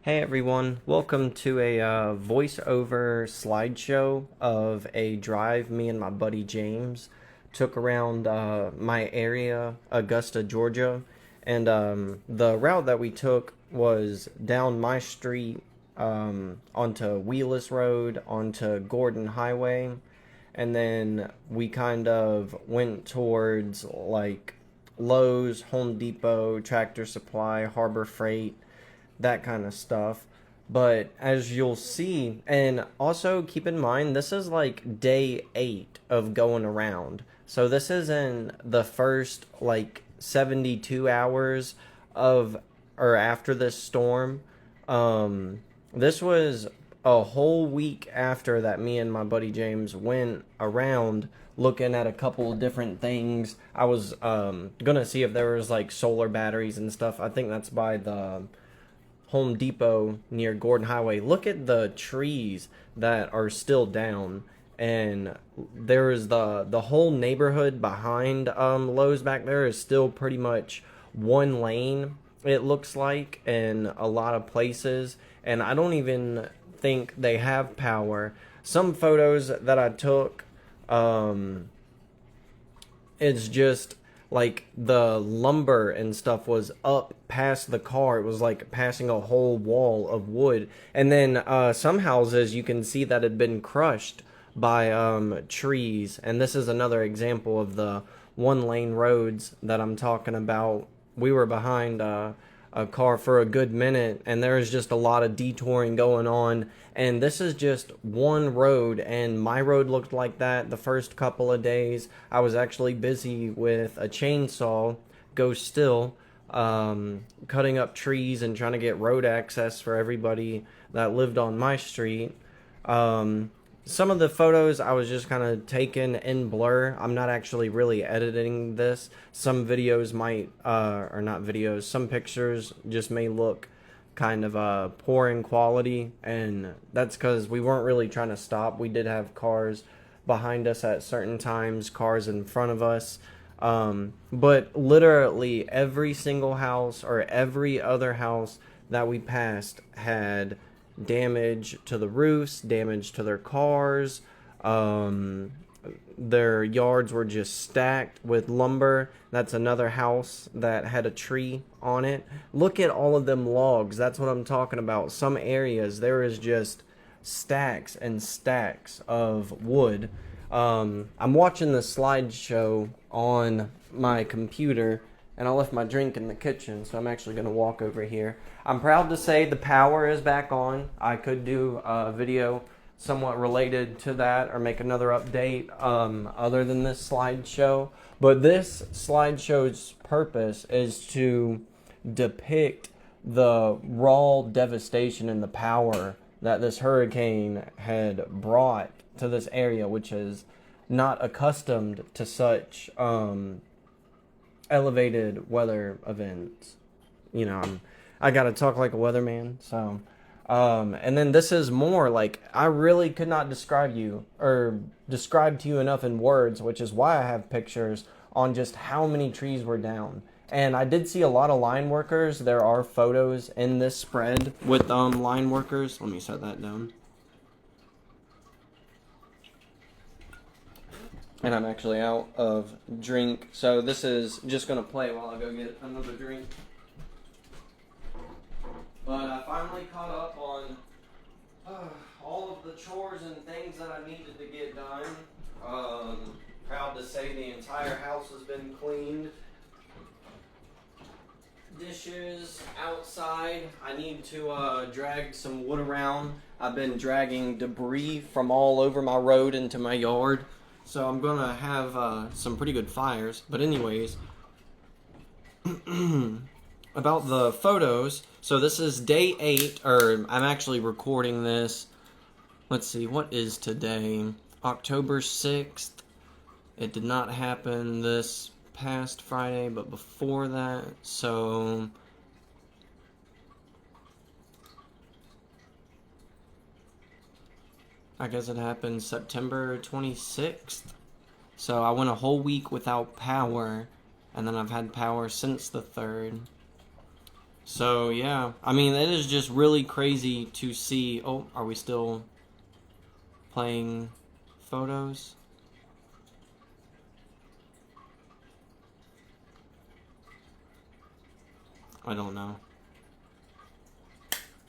Hey everyone, welcome to a voiceover slideshow of a drive me and my buddy James took around my area, Augusta, Georgia. And the route that we took was down my street onto Wheeless Road, onto Gordon Highway. And then we kind of went towards like Lowe's, Home Depot, Tractor Supply, Harbor Freight, that kind of stuff. But as you'll see, and also keep in mind, this is like day 8 of going around. So this isn't the first like 72 hours of or after this storm. This was a whole week after that me and my buddy James went around looking at a couple of different things. I was gonna see if there was like solar batteries and stuff. I think that's by the Home Depot near Gordon Highway. Look at the trees that are still down, and there is the whole neighborhood behind Lowe's back there is still pretty much one lane, it looks like, in a lot of places, and I don't even think they have power. Some photos that I took, it's just like the lumber and stuff was up past the car. It was like passing a whole wall of wood. And then some houses you can see that had been crushed by trees. And this is another example of the one lane roads that I'm talking about. We were behind a car for a good minute, and there's just a lot of detouring going on. And this is just one road, and my road looked like that the first couple of days. I was actually busy with a chainsaw, go still, cutting up trees and trying to get road access for everybody that lived on my street. Some of the photos I was just kind of taking in blur. I'm not actually really editing this. Some videos might, or not videos, some pictures just may look kind of poor in quality, and that's because we weren't really trying to stop. We did have cars behind us at certain times, cars in front of us, but literally every single house or every other house that we passed had damage to the roofs, damage to their cars. Their yards were just stacked with lumber. That's another house that had a tree on it. Look at all of them logs. That's what I'm talking about. Some areas there is just stacks and stacks of wood. I'm watching the slideshow on my computer, and I left my drink in the kitchen, so I'm actually going to walk over here. I'm proud to say the power is back on. I could do a video somewhat related to that or make another update other than this slideshow. But this slideshow's purpose is to depict the raw devastation and the power that this hurricane had brought to this area, which is not accustomed to such elevated weather events. You know, I gotta talk like a weatherman, so and then this is more like, I really could not describe to you enough in words, which is why I have pictures on just how many trees were down. And I did see a lot of line workers. There are photos in this spread with line workers. Let me set that down. And I'm actually out of drink, so this is just gonna play while I go get another drink. But I finally caught up on all of the chores and things that I needed to get done. Proud to say the entire house has been cleaned. Dishes outside. I need to drag some wood around. I've been dragging debris from all over my road into my yard, so I'm gonna have some pretty good fires. But anyways, about the photos, so this is day 8, or I'm actually recording this, let's see, what is today? October 6th. It did not happen this past Friday, but before that, so I guess it happened September 26th. So I went a whole week without power, and then I've had power since the 3rd. So yeah, I mean it is just really crazy to see. Oh, are we still playing photos? I don't know.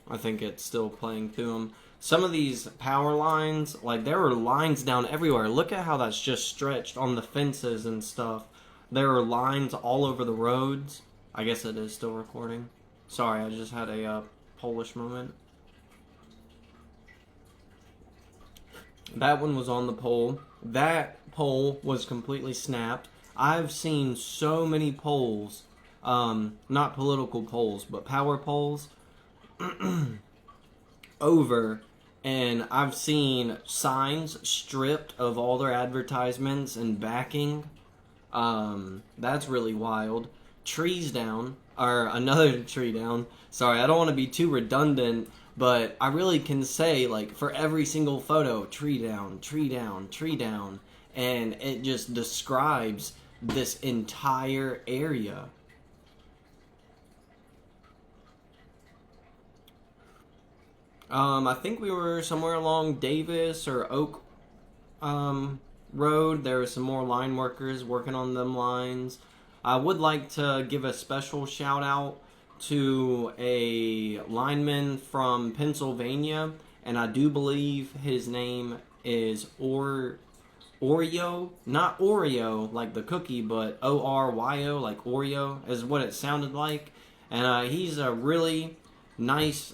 I think it's still playing through them. Some of these power lines, like there are lines down everywhere. Look at how that's just stretched on the fences and stuff. There are lines all over the roads. I guess it is still recording. Sorry, I just had a Polish moment. That one was on the pole. That pole was completely snapped. I've seen so many poles, not political poles, but power poles, over, and I've seen signs stripped of all their advertisements and backing. That's really wild. Trees down, or another tree down. Sorry, I don't want to be too redundant, but I really can say, like, for every single photo, tree down, tree down, tree down, and it just describes this entire area. I think we were somewhere along Davis or Oak Road. There were some more line workers working on them lines. I would like to give a special shout out to a lineman from Pennsylvania, and I do believe his name is Oreo, not Oreo like the cookie, but Oryo, like Oreo is what it sounded like. And he's a really nice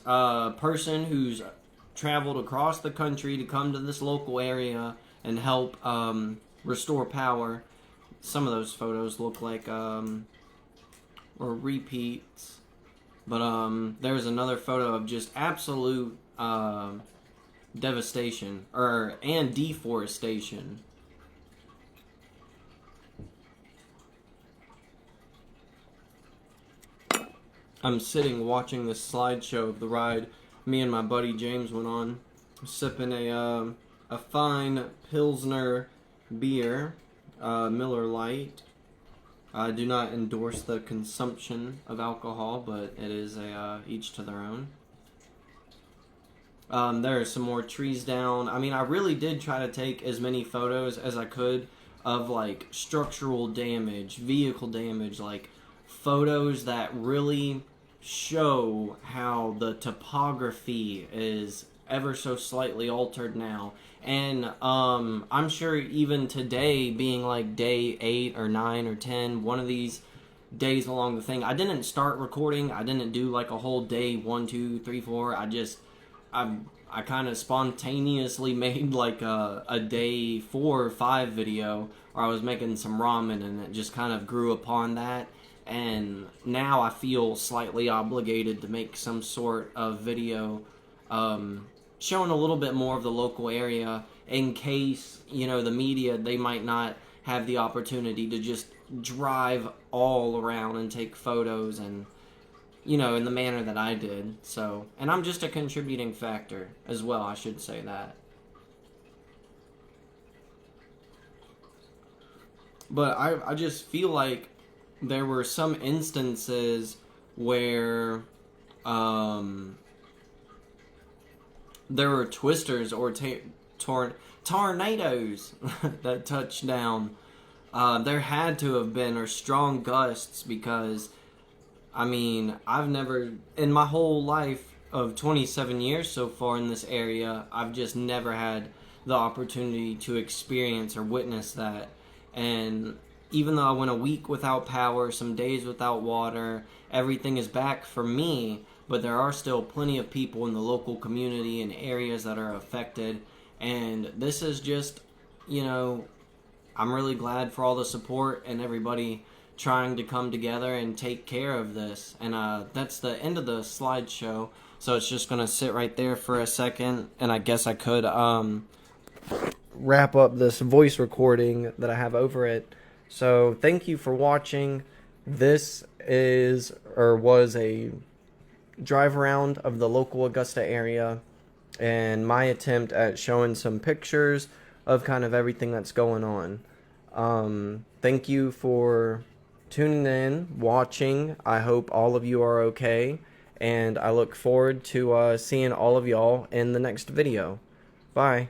person who's traveled across the country to come to this local area and help restore power. Some of those photos look like or repeats, but there's another photo of just absolute devastation and deforestation. I'm sitting watching this slideshow of the ride me and my buddy James went on, sipping a fine Pilsner beer, Miller Lite. I do not endorse the consumption of alcohol, but it is each to their own. There are some more trees down. I mean, I really did try to take as many photos as I could of like structural damage, vehicle damage, like photos that really show how the topography is ever so slightly altered now. And I'm sure even today, being like day 8 or 9 or 10, one of these days along the thing, I didn't start recording. I didn't do like a whole day 1, 2, 3, 4. I kind of spontaneously made like a day 4 or 5 video where I was making some ramen, and it just kind of grew upon that. And now I feel slightly obligated to make some sort of video showing a little bit more of the local area, in case, you know, the media, they might not have the opportunity to just drive all around and take photos and, you know, in the manner that I did. So, and I'm just a contributing factor as well, I should say that. But I just feel like there were some instances where there were twisters or tornadoes that touched down. There had to have been, or strong gusts, because I mean, I've never, in my whole life of 27 years so far in this area, I've just never had the opportunity to experience or witness that. And even though I went a week without power, some days without water, everything is back for me, but there are still plenty of people in the local community and areas that are affected. And this is just, you know, I'm really glad for all the support and everybody trying to come together and take care of this. And that's the end of the slideshow, so it's just gonna sit right there for a second, and I guess I could wrap up this voice recording that I have over it. So thank you for watching. This is, or was, a drive around of the local Augusta area and my attempt at showing some pictures of kind of everything that's going on. Thank you for tuning in, watching. I hope all of you are okay, and I look forward to seeing all of y'all in the next video. Bye.